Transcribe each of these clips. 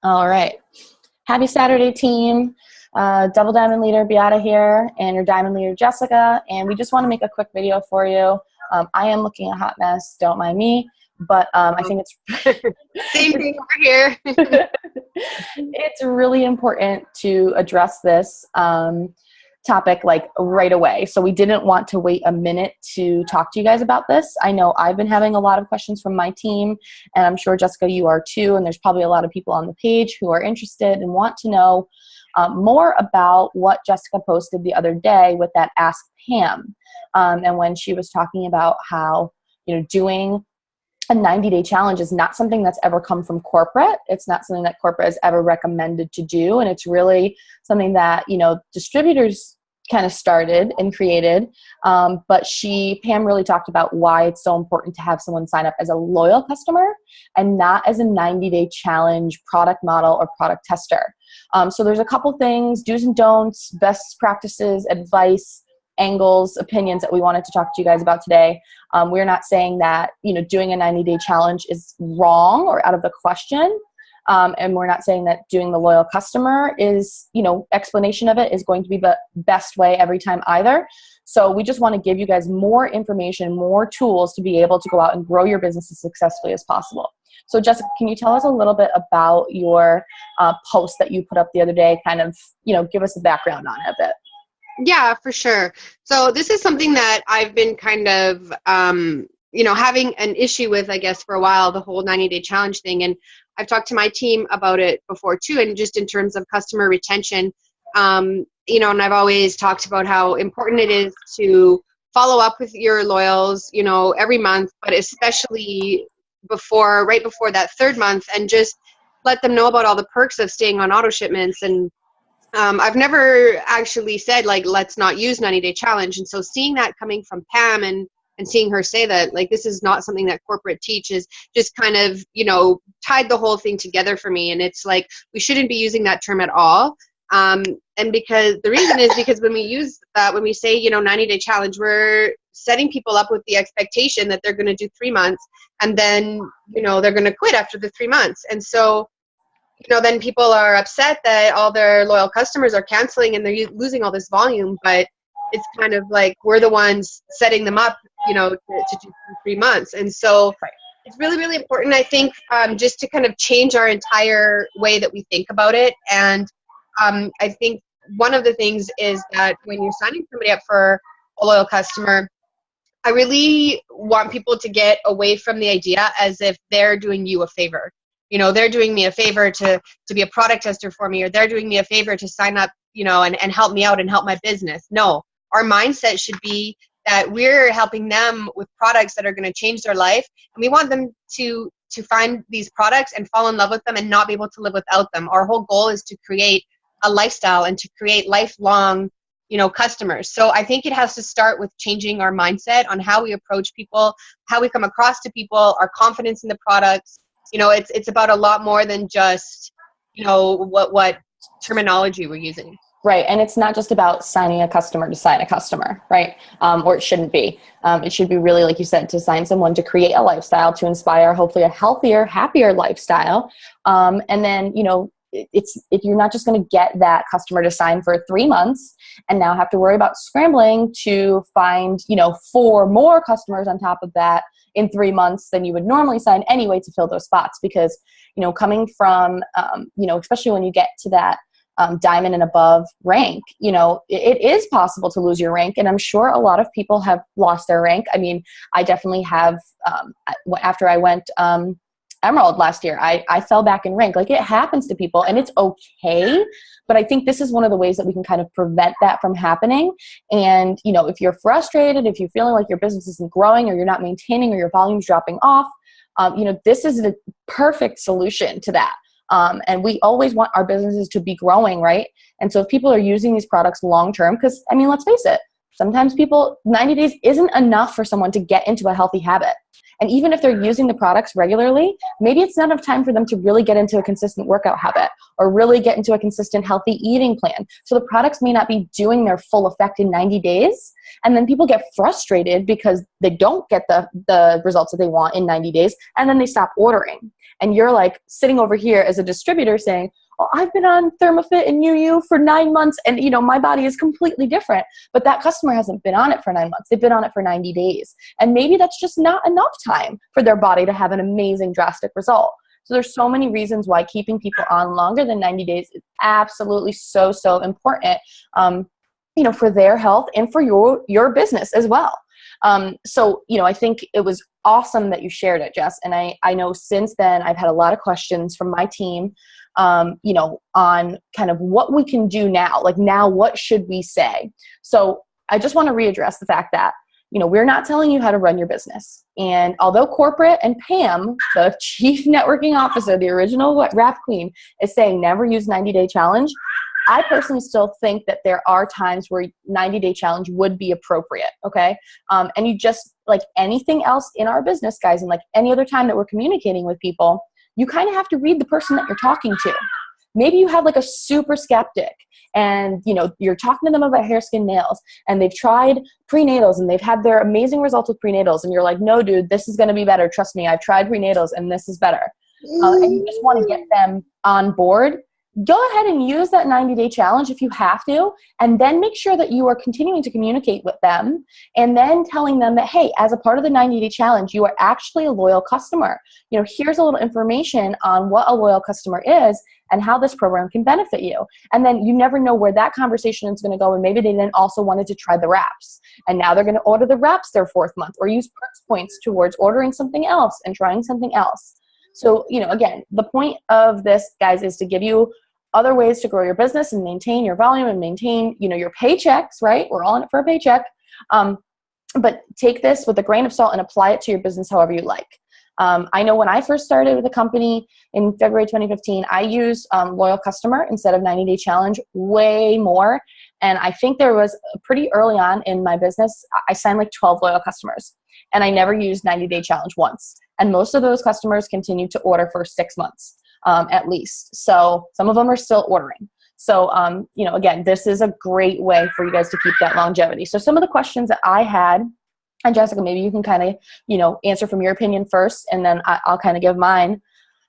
All right. Happy Saturday, team. Double Diamond Leader Beata here, and your Diamond Leader Jessica. And we just want to make a quick video for you. I am looking a hot mess. Don't mind me. But I think it's same thing over here. It's really important to address this topic like right away. So we didn't want to wait a minute to talk to you guys about this. I know I've been having a lot of questions from my team, and I'm sure, Jessica, you are too. And there's probably a lot of people on the page who are interested and want to know more about what Jessica posted the other day with that Ask Pam. And when she was talking about how, doing a 90-day challenge is not something that's ever come from corporate. It's not something that corporate has ever recommended to do. And it's really something that, distributors kind of started and created. But Pam really talked about why it's so important to have someone sign up as a loyal customer and not as a 90-day challenge product model or product tester. So there's a couple things, do's and don'ts, best practices, advice, angles, opinions that we wanted to talk to you guys about today. We're not saying that, doing a 90-day challenge is wrong or out of the question. And we're not saying that doing the loyal customer is, explanation of it is going to be the best way every time either. So we just want to give you guys more information, more tools to be able to go out and grow your business as successfully as possible. So Jessica, can you tell us a little bit about your post that you put up the other day? Kind of, give us a background on it a bit. Yeah, for sure. So this is something that I've been kind of, having an issue with, I guess, for a while, the whole 90-day challenge thing. And I've talked to my team about it before too, and just in terms of customer retention, and I've always talked about how important it is to follow up with your loyals, every month, but especially right before that third month, and just let them know about all the perks of staying on auto shipments. And I've never actually said, like, let's not use 90-day challenge. And so seeing that coming from Pam and seeing her say that, like, this is not something that corporate teaches, just kind of, tied the whole thing together for me. And it's like, we shouldn't be using that term at all. And because the reason is because when we use that, when we say, 90-day challenge, we're setting people up with the expectation that they're going to do 3 months and then, they're going to quit after the 3 months. And so, then people are upset that all their loyal customers are canceling and they're losing all this volume, but it's kind of like we're the ones setting them up, to do 3 months. And so it's really, really important, I think, just to kind of change our entire way that we think about it. And I think one of the things is that when you're signing somebody up for a loyal customer, I really want people to get away from the idea as if they're doing you a favor. They're doing me a favor to be a product tester for me, or they're doing me a favor to sign up, and help me out and help my business. No, our mindset should be that we're helping them with products that are going to change their life. And we want them to find these products and fall in love with them and not be able to live without them. Our whole goal is to create a lifestyle and to create lifelong, customers. So I think it has to start with changing our mindset on how we approach people, how we come across to people, our confidence in the products. It's about a lot more than just, what terminology we're using. Right. And it's not just about signing a customer to sign a customer, right? Or it shouldn't be. It should be really, like you said, to sign someone to create a lifestyle, to inspire hopefully a healthier, happier lifestyle. And then, if you're not just going to get that customer to sign for 3 months and now have to worry about scrambling to find, 4 more customers on top of that in 3 months than you would normally sign anyway to fill those spots. Because, coming from, especially when you get to that diamond and above rank, it is possible to lose your rank. And I'm sure a lot of people have lost their rank. I mean, I definitely have, after I went Emerald last year, I fell back in rank. Like, it happens to people and it's okay. But I think this is one of the ways that we can kind of prevent that from happening. And, if you're frustrated, if you're feeling like your business isn't growing or you're not maintaining or your volume's dropping off, this is the perfect solution to that. And we always want our businesses to be growing, right? And so if people are using these products long-term, because, let's face it, sometimes 90 days isn't enough for someone to get into a healthy habit. And even if they're using the products regularly, maybe it's not enough time for them to really get into a consistent workout habit or really get into a consistent healthy eating plan. So the products may not be doing their full effect in 90 days. And then people get frustrated because they don't get the results that they want in 90 days, and then they stop ordering. And you're like sitting over here as a distributor saying, oh, I've been on ThermoFit and UU for 9 months, and my body is completely different. But that customer hasn't been on it for 9 months. They've been on it for 90 days. And maybe that's just not enough time for their body to have an amazing drastic result. So there's so many reasons why keeping people on longer than 90 days is absolutely so important, for their health and for your business as well. So I think it was awesome that you shared it, Jess. And I know since then I've had a lot of questions from my team, on kind of what we can do now. Like now, what should we say? So I just want to readdress the fact that, we're not telling you how to run your business. And although corporate and Pam, the chief networking officer, the original rap queen, is saying never use 90-day challenge, I personally still think that there are times where 90-day challenge would be appropriate, okay? And you just, like anything else in our business, guys, and like any other time that we're communicating with people, you kind of have to read the person that you're talking to. Maybe you have like a super skeptic and, you're talking to them about hair, skin, nails, and they've tried prenatals and they've had their amazing results with prenatals. And you're like, no, dude, this is going to be better. Trust me, I've tried prenatals and this is better. And you just want to get them on board. Go ahead and use that 90-day challenge if you have to, and then make sure that you are continuing to communicate with them and then telling them that, hey, as a part of the 90-day challenge, you are actually a loyal customer. Here's a little information on what a loyal customer is and how this program can benefit you. And then you never know where that conversation is going to go, and maybe they then also wanted to try the wraps, and now they're going to order the wraps their 4th month or use perks points towards ordering something else and trying something else. So, again, the point of this, guys, is to give you other ways to grow your business and maintain your volume and maintain, your paychecks, right? We're all in it for a paycheck. But take this with a grain of salt and apply it to your business however you like. I know when I first started with the company in February 2015, I used Loyal Customer instead of 90-day challenge way more. And I think there was pretty early on in my business, I signed like 12 loyal customers, and I never used 90-day challenge once. And most of those customers continued to order for 6 months. At least. So some of them are still ordering. So, again, this is a great way for you guys to keep that longevity. So some of the questions that I had, and Jessica, maybe you can kind of, answer from your opinion first, and then I'll kind of give mine.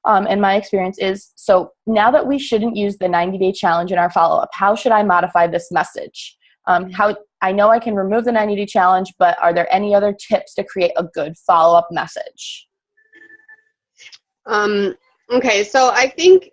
And my experience is, so now that we shouldn't use the 90-day challenge in our follow-up, how should I modify this message? How I know I can remove the 90-day challenge, but are there any other tips to create a good follow-up message? Okay, so I think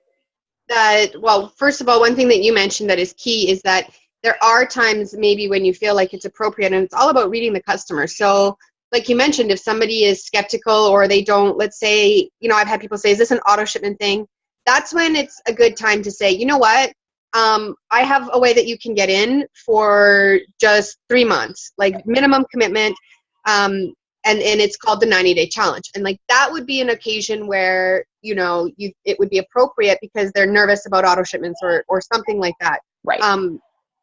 that, well, first of all, one thing that you mentioned that is key is that there are times maybe when you feel like it's appropriate, and it's all about reading the customer. So like you mentioned, if somebody is skeptical or they don't, let's say, I've had people say, is this an auto shipment thing? That's when it's a good time to say, you know what? I have a way that you can get in for just 3 months, like minimum commitment. And it's called the 90-day challenge. And like that would be an occasion where, it would be appropriate because they're nervous about auto shipments or something like that. Right.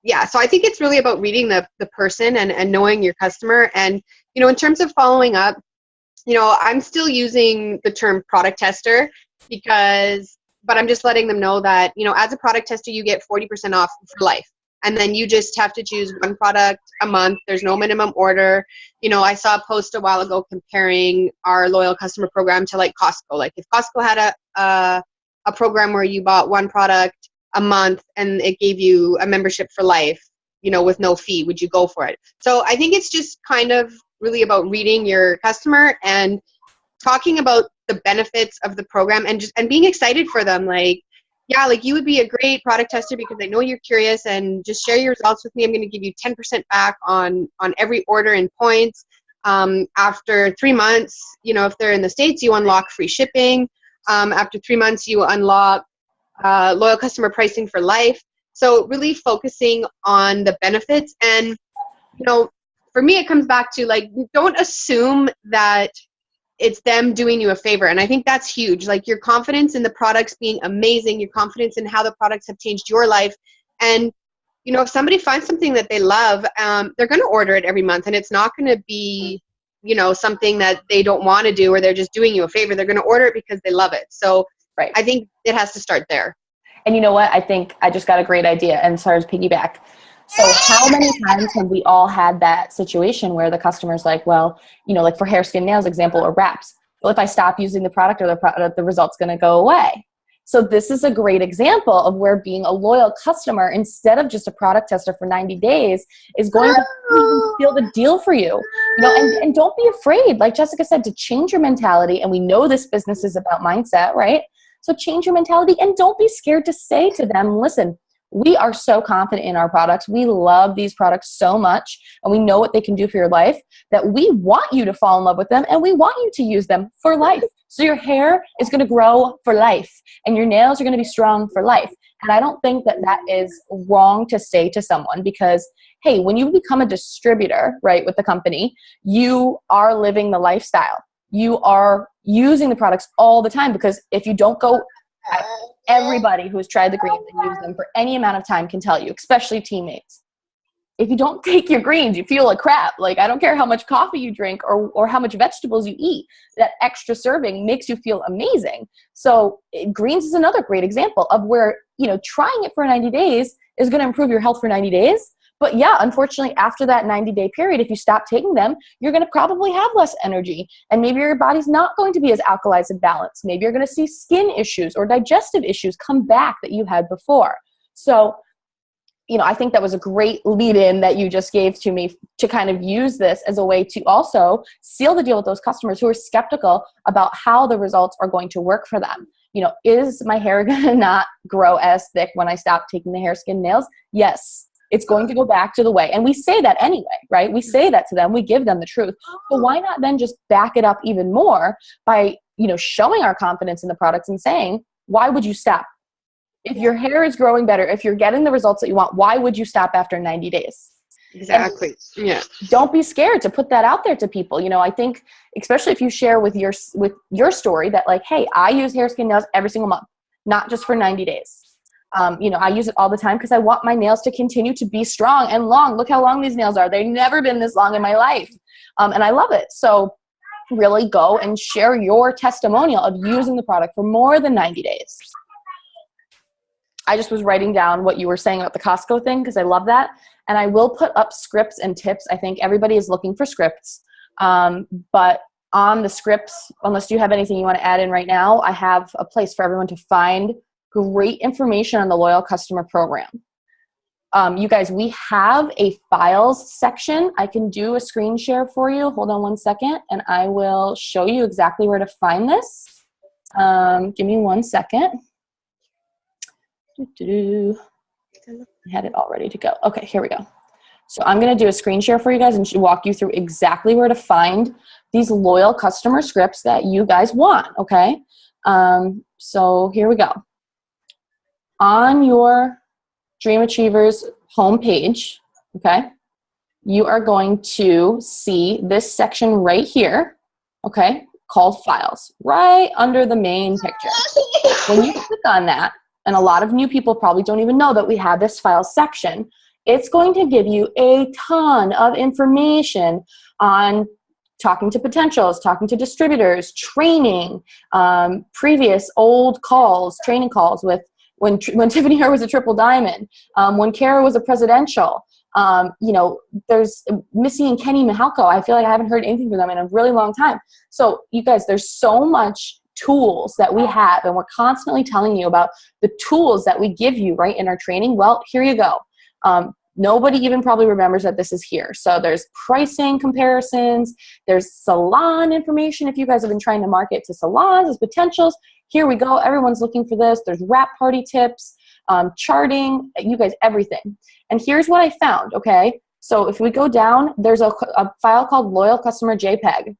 Yeah. So I think it's really about reading the person and knowing your customer. And, in terms of following up, I'm still using the term product tester but I'm just letting them know that, as a product tester, you get 40% off for life. And then you just have to choose one product a month. There's no minimum order. I saw a post a while ago comparing our loyal customer program to like Costco. Like if Costco had a program where you bought one product a month and it gave you a membership for life, with no fee, would you go for it? So I think it's just kind of really about reading your customer and talking about the benefits of the program and being excited for them. Like, yeah, like you would be a great product tester because I know you're curious, and just share your results with me. I'm going to give you 10% back on every order and points. After 3 months, if they're in the States, you unlock free shipping. After 3 months, you unlock loyal customer pricing for life. So really focusing on the benefits. And, for me, it comes back to like, don't assume that it's them doing you a favor. And I think that's huge. Like your confidence in the products being amazing, your confidence in how the products have changed your life. And, if somebody finds something that they love, they're going to order it every month. And it's not going to be, something that they don't want to do or they're just doing you a favor. They're going to order it because they love it. So right. I think it has to start there. And you know what? I think I just got a great idea. And sorry to piggyback. So how many times have we all had that situation where the customer's like, well, like for hair, skin, nails example, or wraps, well, if I stop using the product or the result's going to go away. So this is a great example of where being a loyal customer, instead of just a product tester for 90 days, is going to seal the deal for you. And don't be afraid, like Jessica said, to change your mentality. And we know this business is about mindset, right? So change your mentality, and don't be scared to say to them, listen, we are so confident in our products. We love these products so much, and we know what they can do for your life, that we want you to fall in love with them, and we want you to use them for life. So your hair is going to grow for life, and your nails are going to be strong for life. And I don't think that that is wrong to say to someone, because, hey, when you become a distributor, right, with the company, you are living the lifestyle. You are using the products all the time, because if you don't go, everybody who has tried the greens and used them for any amount of time can tell you, especially teammates, if you don't take your greens, you feel like crap. Like, I don't care how much coffee you drink or how much vegetables you eat, that extra serving makes you feel amazing. So greens is another great example of where, trying it for 90 days is going to improve your health for 90 days. But yeah, unfortunately, after that 90-day period, if you stop taking them, you're going to probably have less energy. And maybe your body's not going to be as alkalized and balanced. Maybe you're going to see skin issues or digestive issues come back that you had before. So, I think that was a great lead-in that you just gave to me, to kind of use this as a way to also seal the deal with those customers who are skeptical about how the results are going to work for them. Is my hair going to not grow as thick when I stop taking the hair, skin, nails? Yes. It's going to go back to the way. And we say that anyway, right? We say that to them. We give them the truth. So why not then just back it up even more by, showing our confidence in the products and saying, why would you stop? If your hair is growing better, if you're getting the results that you want, why would you stop after 90 days? Exactly. And yeah. Don't be scared to put that out there to people. I think, especially if you share with your story that, like, hey, I use hair, skin, nails every single month, not just for 90 days. I use it all the time because I want my nails to continue to be strong and long. Look how long these nails are. They've never been this long in my life. And I love it. So really go and share your testimonial of using the product for more than 90 days. I just was writing down what you were saying about the Costco thing, because I love that. And I will put up scripts and tips. I think everybody is looking for scripts. But on the scripts, unless you have anything you want to add in right now, I have a place for everyone to find great information on the Loyal Customer Program. You guys, we have a files section. I can do a screen share for you. Hold on one second, and I will show you exactly where to find this. Give me 1 second. I had it all ready to go. Okay, here we go. So I'm going to do a screen share for you guys and walk you through exactly where to find these Loyal Customer scripts that you guys want, okay? So here we go. On your Dream Achievers homepage, okay, you are going to see this section right here, okay, called Files, right under the main picture. When you click on that, and a lot of new people probably don't even know that we have this Files section, it's going to give you a ton of information on talking to potentials, talking to distributors, training, previous old calls, training calls with when Tiffany Hair was a triple diamond, when Kara was a presidential. There's Missy and Kenny Mihalko. I feel like I haven't heard anything from them in a really long time. So you guys, there's so much tools that we have, and we're constantly telling you about the tools that we give you right in our training. Well, here you go. Nobody even probably remembers that this is here. So there's pricing comparisons, there's salon information if you guys have been trying to market to salons as potentials. Here we go. Everyone's looking for this. There's wrap party tips, charting, you guys, everything. And here's what I found, okay? So if we go down, there's a file called Loyal Customer JPEG.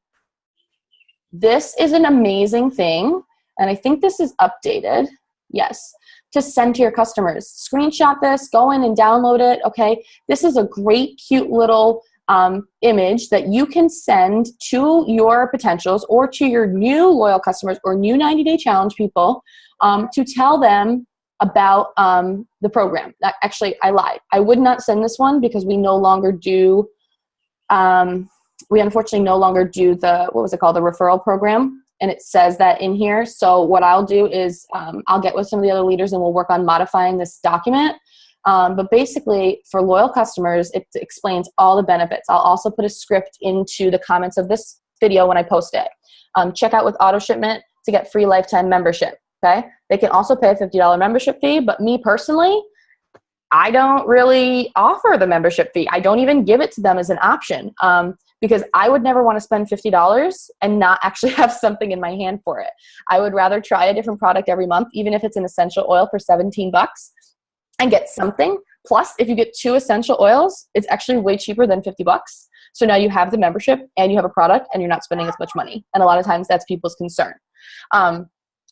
This is an amazing thing, and I think this is updated. Yes. To send to your customers. Screenshot this, go in and download it, okay? This is a great, cute little image that you can send to your potentials or to your new loyal customers or new 90-day challenge people to tell them about the program. Actually, I lied. I would not send this one because we no longer do, we unfortunately no longer do the, what was it called, the referral program. And it says that in here. So what I'll do is I'll get with some of the other leaders and we'll work on modifying this document But basically, for loyal customers, it explains all the benefits. I'll also put a script into the comments of this video when I post it. Check out with auto shipment to get free lifetime membership. Okay, they can also pay a $50 membership fee, but me personally, I don't really offer the membership fee. I don't even give it to them as an option because I would never want to spend $50 and not actually have something in my hand for it. I would rather try a different product every month, even if it's an essential oil for $17 and get something. Plus, if you get 2 essential oils, it's actually way cheaper than $50. So now you have the membership and you have a product and you're not spending as much money. And a lot of times that's people's concern.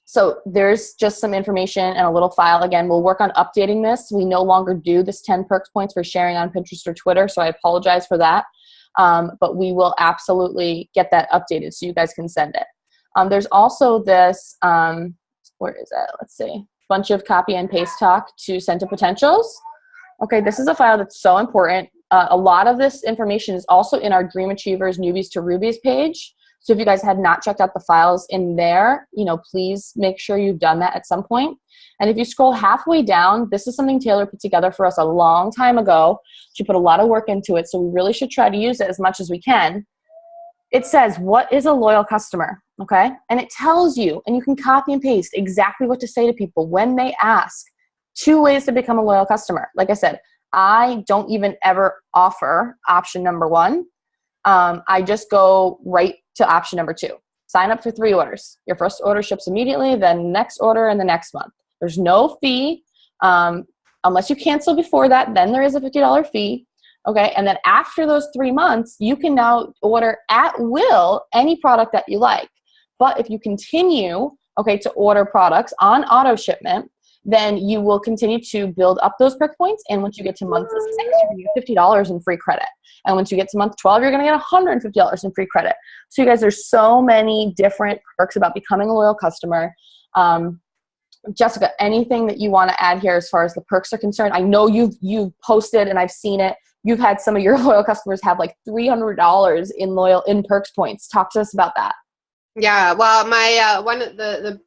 So there's just some information and a little file. Again, we'll work on updating this. We no longer do this 10 perks points for sharing on Pinterest or Twitter, so I apologize for that. But we will absolutely get that updated so you guys can send it. There's also this, where is it? Let's see. Bunch of copy and paste talk to send to potentials. Okay, this is a file that's so important. A lot of this information is also in our Dream Achievers Newbies to Rubies page. So if you guys had not checked out the files in there, please make sure you've done that at some point. And if you scroll halfway down, this is something Taylor put together for us a long time ago. She put a lot of work into it, so we really should try to use it as much as we can. It says, what is a loyal customer? Okay? And it tells you, and you can copy and paste exactly what to say to people when they ask. 2 ways to become a loyal customer. Like I said, I don't even ever offer option number 1. I just go right to option number 2. Sign up for 3 orders. Your first order ships immediately, then next order in the next month. There's no fee. Unless you cancel before that, then there is a $50 fee. Okay, and then after those 3 months, you can now order at will any product that you like. But if you continue, to order products on auto shipment, then you will continue to build up those perk points. And once you get to month 6, you're going to get $50 in free credit. And once you get to month 12, you're going to get $150 in free credit. So you guys, there's so many different perks about becoming a loyal customer. Jessica, anything that you want to add here as far as the perks are concerned? I know you've posted and I've seen it. You've had some of your loyal customers have like $300 in perks points. Talk to us about that. Yeah, well, my the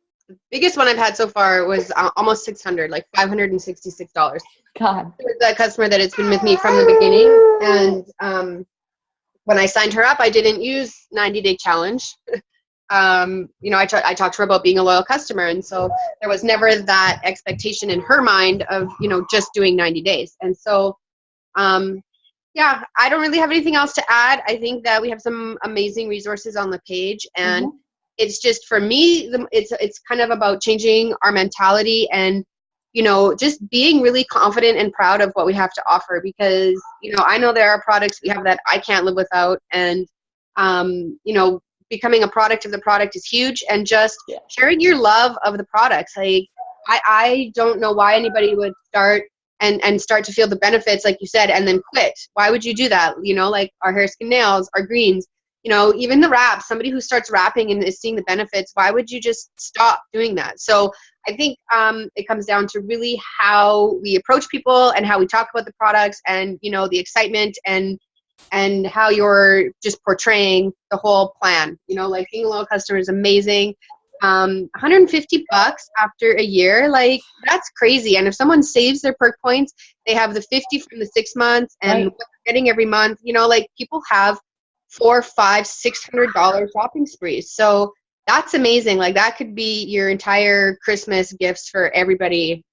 biggest one I've had so far was almost 600, like $566. God. It was a customer that has been with me from the beginning, and when I signed her up, I didn't use 90-day challenge. I talked to her about being a loyal customer, and so there was never that expectation in her mind of just doing 90 days. And so yeah, I don't really have anything else to add. I think that we have some amazing resources on the page, and it's just, for me, it's kind of about changing our mentality and just being really confident and proud of what we have to offer, because I know there are products we have that I can't live without, and becoming a product of the product is huge, and just sharing your love of the products. Like I don't know why anybody would start and start to feel the benefits, like you said, and then quit. Why would you do that? Like our hair, skin, nails, our greens, even the wraps. Somebody who starts wrapping and is seeing the benefits, why would you just stop doing that? So I think it comes down to really how we approach people and how we talk about the products, and the excitement and how you're just portraying the whole plan. Like being a loyal customer is amazing. $150 after a year, like that's crazy. And if someone saves their perk points, they have the 50 from the 6 months, and what they're getting every month, like people have $400, $500, $600 shopping sprees. So that's amazing. Like that could be your entire Christmas gifts for everybody,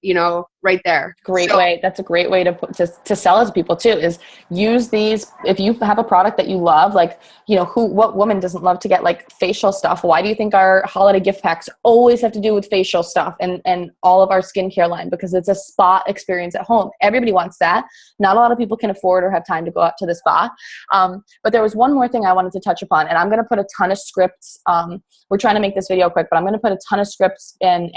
right there. Great way. That's a great way to sell it to people too, is use these. If you have a product that you love, like, what woman doesn't love to get like facial stuff? Why do you think our holiday gift packs always have to do with facial stuff and all of our skincare line? Because it's a spa experience at home. Everybody wants that. Not a lot of people can afford or have time to go out to the spa. But there was one more thing I wanted to touch upon, and I'm going to put a ton of scripts. We're trying to make this video quick, but I'm going to put a ton of scripts and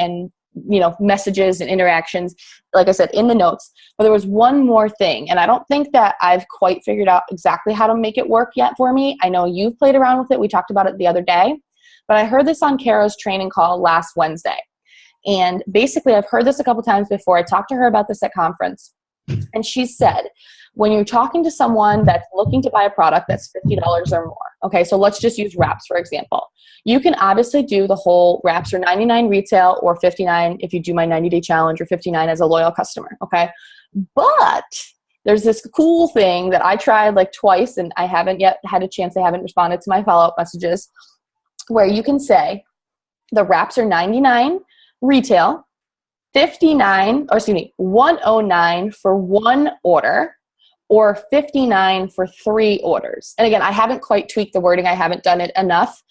messages and interactions, like I said, in the notes. But there was one more thing, and I don't think that I've quite figured out exactly how to make it work yet for me. I know you've played around with it. We talked about it the other day, but I heard this on Kara's training call last Wednesday. And basically, I've heard this a couple times before. I talked to her about this at conference. And she said, when you're talking to someone that's looking to buy a product that's $50 or more, okay, so let's just use wraps for example. You can obviously do the whole wraps are 99 retail or 59 if you do my 90-day challenge, or 59 as a loyal customer, okay? But there's this cool thing that I tried like twice and I haven't yet had a chance, I haven't responded to my follow-up messages, where you can say the wraps are 99 retail, 109 for one order, or 59 for 3 orders. And again, I haven't quite tweaked the wording. I haven't done it enough.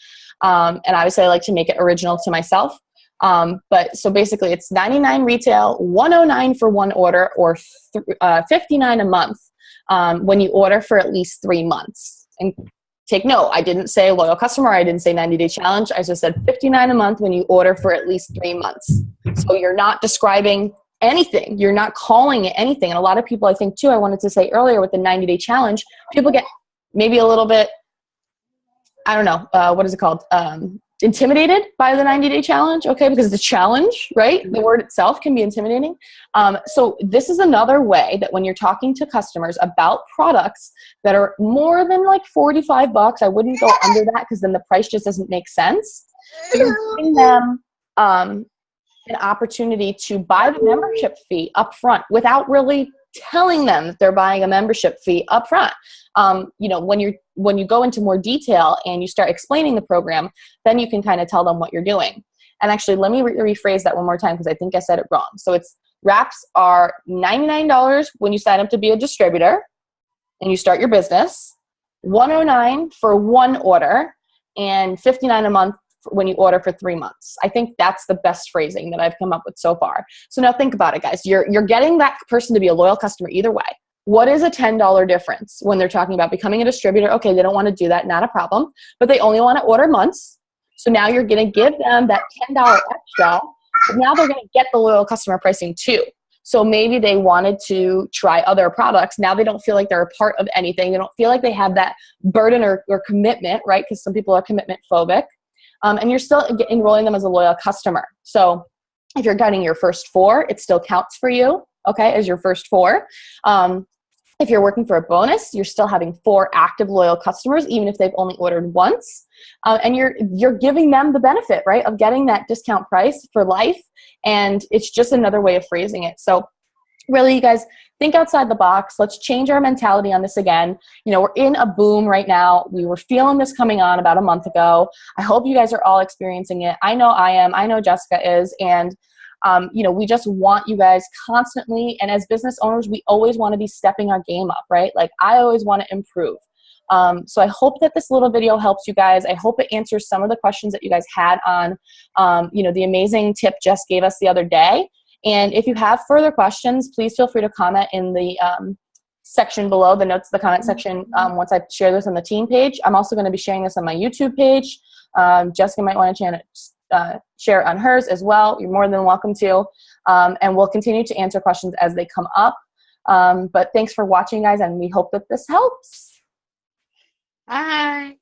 And obviously I like to make it original to myself. But so basically it's 99 retail, 109 for one order, or 59 a month when you order for at least 3 months. And take note, I didn't say loyal customer, I didn't say 90-day challenge. I just said 59 a month when you order for at least 3 months. So you're not describing anything. You're not calling it anything. And a lot of people, I think too, I wanted to say earlier with the 90-day challenge, people get maybe a little bit, I don't know, what is it called? Intimidated by the 90-day challenge, okay? Because the challenge, right? The word itself can be intimidating. So this is another way that when you're talking to customers about products that are more than like $45, I wouldn't go under that because then the price just doesn't make sense. But you're giving them an opportunity to buy the membership fee up front without really telling them that they're buying a membership fee up front. You know, when you go into more detail and you start explaining the program, then you can kind of tell them what you're doing. And actually, let me rephrase that one more time because I think I said it wrong. So it's wraps are $99 when you sign up to be a distributor and you start your business, $109 for one order, and $59 a month when you order for 3 months. I think that's the best phrasing that I've come up with so far. So now think about it, guys. You're getting that person to be a loyal customer either way. What is a $10 difference when they're talking about becoming a distributor? Okay, they don't want to do that, not a problem, but they only want to order months. So now you're going to give them that $10 extra, but now they're going to get the loyal customer pricing too. So maybe they wanted to try other products. Now they don't feel like they're a part of anything. They don't feel like they have that burden or commitment, right? Because some people are commitment phobic. And you're still enrolling them as a loyal customer. So if you're getting your first 4, it still counts for you, okay, as your first 4. If you're working for a bonus, you're still having 4 active loyal customers, even if they've only ordered once. And you're giving them the benefit, right, of getting that discount price for life. And it's just another way of phrasing it. So really, you guys, think outside the box. Let's change our mentality on this again. You know, we're in a boom right now. We were feeling this coming on about a month ago. I hope you guys are all experiencing it. I know I am. I know Jessica is. And, you know, we just want you guys constantly. And as business owners, we always want to be stepping our game up, right? Like I always want to improve. So I hope that this little video helps you guys. I hope it answers some of the questions that you guys had on, you know, the amazing tip Jess gave us the other day. And if you have further questions, please feel free to comment in the section below, the notes, the comment section, once I share this on the team page. I'm also going to be sharing this on my YouTube page. Jessica might want to share it on hers as well. You're more than welcome to. And we'll continue to answer questions as they come up. But thanks for watching, guys, and we hope that this helps. Bye.